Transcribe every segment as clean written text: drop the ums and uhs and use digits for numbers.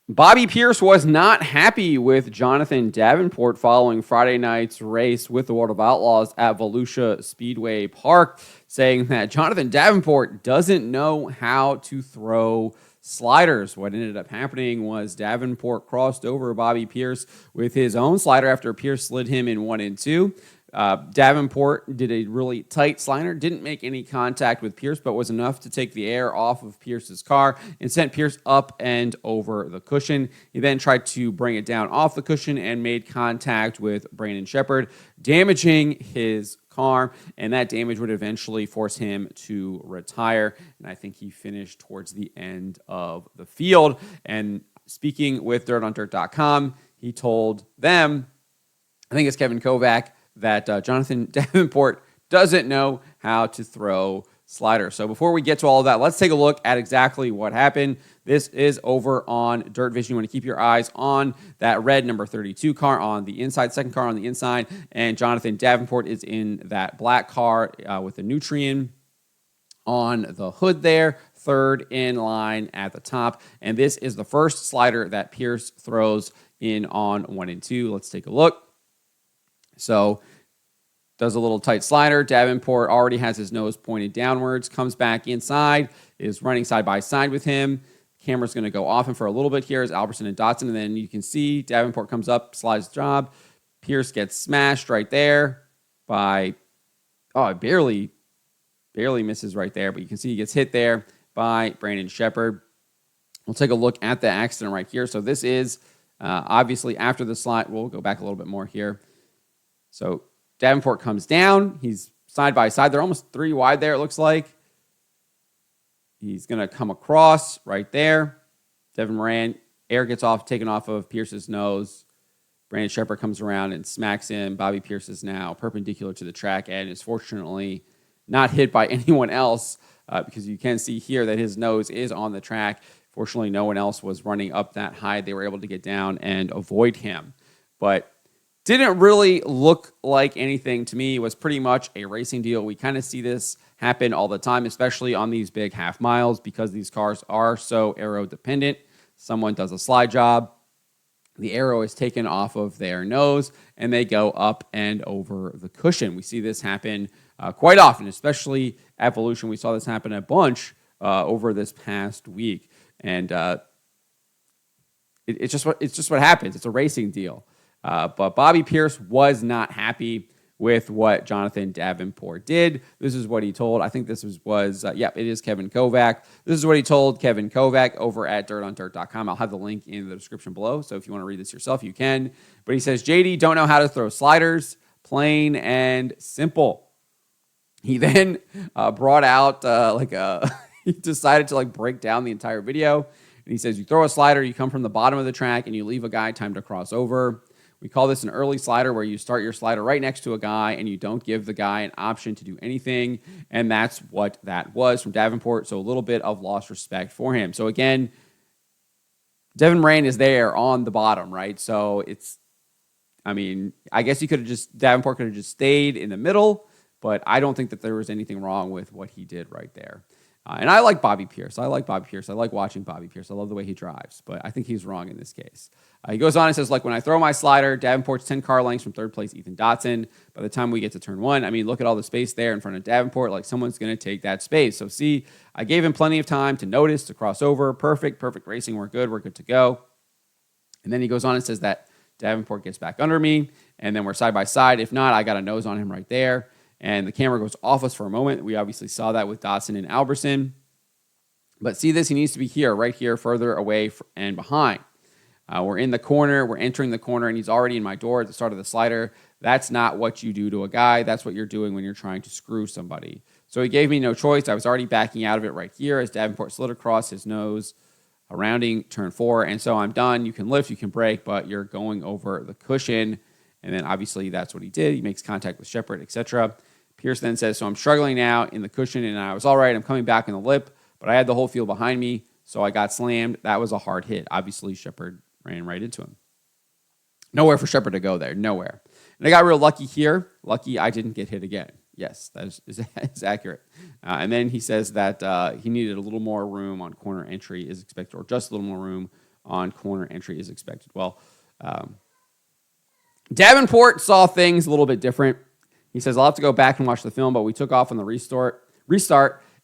Bobby Pierce was not happy with Jonathan Davenport following Friday night's race with the World of Outlaws at Volusia Speedway Park, saying that Jonathan Davenport doesn't know how to throw sliders. What ended up happening was Davenport crossed over Bobby Pierce with his own slider after Pierce slid him in 1 and 2. Davenport did a really tight slider, didn't make any contact with Pierce, but was enough to take the air off of Pierce's car and sent Pierce up and over the cushion. He then tried to bring it down off the cushion and made contact with Brandon Sheppard, damaging his car, and that damage would eventually force him to retire. And I think he finished towards the end of the field. And speaking with dirtondirt.com, he told them, I think it's Kevin Kovac, that Jonathan Davenport doesn't know how to throw sliders. So before we get to all of that, let's take a look at exactly what happened. This is over on Dirt Vision. You want to keep your eyes on that red number 32 car on the inside, second car on the inside, and Jonathan Davenport is in that black car with the Nutrien on the hood there, third in line at the top. And this is the first slider that Pierce throws in on 1 and 2. Let's take a look. So does a little tight slider. Davenport already has his nose pointed downwards, comes back inside, is running side by side with him. Camera's going to go off him for a little bit here as Albertson and Dotson, and then you can see Davenport comes up, slides the job. Pierce gets smashed right there by, barely misses right there, but you can see he gets hit there by Brandon Sheppard. We'll take a look at the accident right here. So this is obviously after the slide. We'll go back a little bit more here. So Davenport comes down. He's side by side. They're almost 3 wide there, it looks like. He's going to come across right there. Devin Moran, air gets taken off of Pierce's nose. Brandon Sheppard comes around and smacks him. Bobby Pierce is now perpendicular to the track and is fortunately not hit by anyone else because you can see here that his nose is on the track. Fortunately, no one else was running up that high. They were able to get down and avoid him. But didn't really look like anything to me. It was pretty much a racing deal. We kind of see this happen all the time, especially on these big half miles because these cars are so aero dependent. Someone does a slide job. The aero is taken off of their nose and they go up and over the cushion. We see this happen quite often, especially at Volusia. We saw this happen a bunch over this past week. And it's just what happens. It's a racing deal. But Bobby Pierce was not happy with what Jonathan Davenport did. This is what he told. I think this it is Kevin Kovac. This is what he told Kevin Kovac over at dirtondirt.com. I'll have the link in the description below, so if you want to read this yourself, you can. But he says, JD don't know how to throw sliders, plain and simple. He then brought out he decided to break down the entire video. And he says, you throw a slider, you come from the bottom of the track, and you leave a guy time to cross over. We call this an early slider where you start your slider right next to a guy and you don't give the guy an option to do anything. And that's what that was from Davenport. So a little bit of lost respect for him. So again, Devin Moran is there on the bottom, right? So I guess Davenport could have just stayed in the middle, but I don't think that there was anything wrong with what he did right there. And I like Bobby Pierce. I like watching Bobby Pierce. I love the way he drives, but I think he's wrong in this case. He goes on and says, when I throw my slider, Davenport's 10 car lengths from third place Ethan Dotson. By the time we get to turn 1, look at all the space there in front of Davenport. Someone's going to take that space. So see, I gave him plenty of time to notice, to cross over. Perfect racing. We're good to go. And then he goes on and says that Davenport gets back under me, and then we're side by side. If not, I got a nose on him right there. And the camera goes off us for a moment. We obviously saw that with Dotson and Albertson. But see this, he needs to be here, right here, further away and behind. We're in the corner, we're entering the corner, and he's already in my door at the start of the slider. That's not what you do to a guy. That's what you're doing when you're trying to screw somebody. So he gave me no choice. I was already backing out of it right here as Davenport slid across his nose, rounding turn 4. And so I'm done. You can lift, you can brake, but you're going over the cushion. And then obviously that's what he did. He makes contact with Sheppard, etc. Pierce then says, so I'm struggling now in the cushion, and I was all right. I'm coming back in the lip, but I had the whole field behind me, so I got slammed. That was a hard hit. Obviously, Sheppard ran right into him. Nowhere for Sheppard to go there. Nowhere. And I got real lucky here. Lucky I didn't get hit again. Yes, that is accurate. And then he says that he needed a little more room on corner entry is expected, or just a little more room on corner entry is expected. Well, Davenport saw things a little bit different. He says, I'll have to go back and watch the film, but we took off on the restart,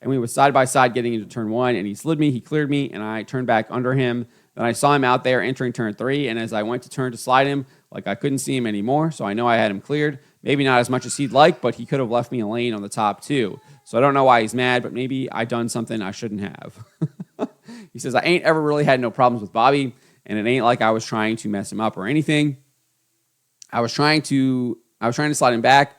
and we were side by side getting into turn 1, and he slid me, he cleared me, and I turned back under him. Then I saw him out there entering turn 3, and as I went to turn to slide him, like I couldn't see him anymore, so I know I had him cleared. Maybe not as much as he'd like, but he could have left me a lane on the top 2. So I don't know why he's mad, but maybe I done something I shouldn't have. He says, I ain't ever really had no problems with Bobby, and it ain't like I was trying to mess him up or anything. I was trying to slide him back.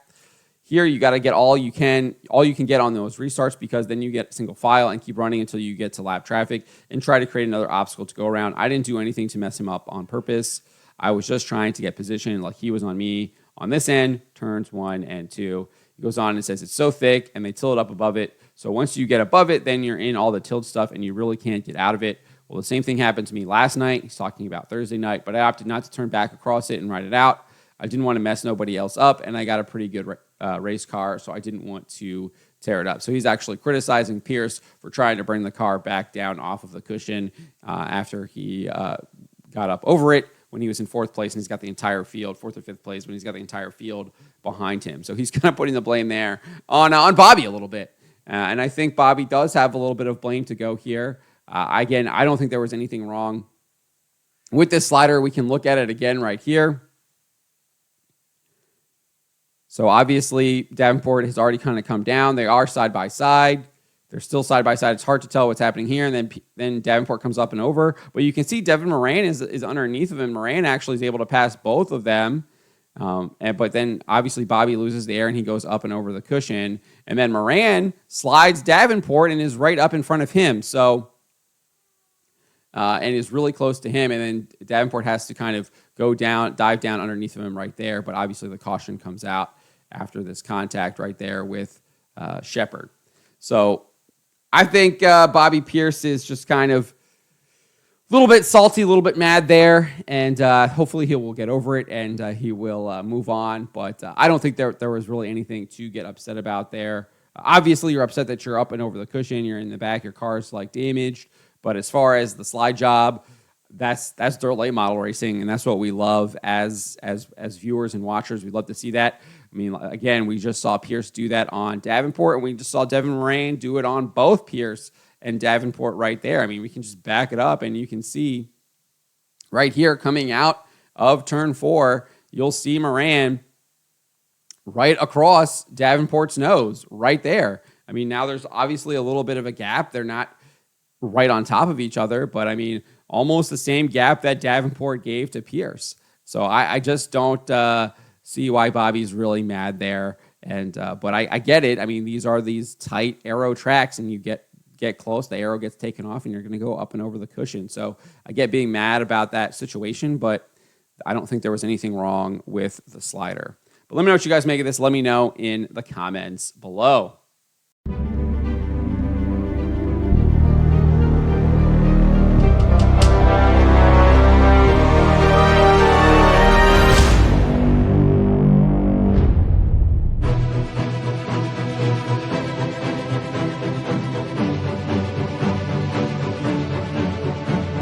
Here, you got to get all you can get on those restarts, because then you get single file and keep running until you get to lap traffic and try to create another obstacle to go around. I didn't do anything to mess him up on purpose. I was just trying to get position like he was on me on this end, turns 1 and 2. He goes on and says it's so thick and they tilt up above it. So once you get above it, then you're in all the tilt stuff and you really can't get out of it. Well, the same thing happened to me last night. He's talking about Thursday night, but I opted not to turn back across it and ride it out. I didn't want to mess nobody else up, and I got a pretty good race car, so I didn't want to tear it up. So he's actually criticizing Pierce for trying to bring the car back down off of the cushion after he got up over it when he was in 4th place, and he's got the entire field, 4th or 5th place, when he's got the entire field behind him. So he's kind of putting the blame there on Bobby a little bit. And I think Bobby does have a little bit of blame to go here. Again, I don't think there was anything wrong with this slider. We can look at it again right here. So obviously, Davenport has already kind of come down. They are side by side. They're still side by side. It's hard to tell what's happening here. And then Davenport comes up and over. But you can see Devin Moran is underneath of him. Moran actually is able to pass both of them. But then obviously Bobby loses the air and he goes up and over the cushion. And then Moran slides Davenport and is right up in front of him. So and is really close to him. And then Davenport has to kind of go down, dive down underneath of him right there. But obviously the caution comes out after this contact right there with Shepard. So I think Bobby Pierce is just kind of a little bit salty, a little bit mad there, and hopefully he will get over it and he will move on. But I don't think there was really anything to get upset about there. Obviously, you're upset that you're up and over the cushion, you're in the back, your car's like damaged. But as far as the slide job, that's dirt late model racing, and that's what we love as viewers and watchers. We love to see that. I mean, again, we just saw Pierce do that on Davenport, and we just saw Devin Moran do it on both Pierce and Davenport right there. I mean, we can just back it up, and you can see right here coming out of turn 4, you'll see Moran right across Davenport's nose right there. I mean, now there's obviously a little bit of a gap. They're not right on top of each other, but I mean, almost the same gap that Davenport gave to Pierce. So I just don't see why Bobby's really mad there. And but I get it. I mean, these are these tight aero tracks, and you get close, the arrow gets taken off, and you're going to go up and over the cushion. So I get being mad about that situation, but I don't think there was anything wrong with the slider. But let me know what you guys make of this. Let me know in the comments below.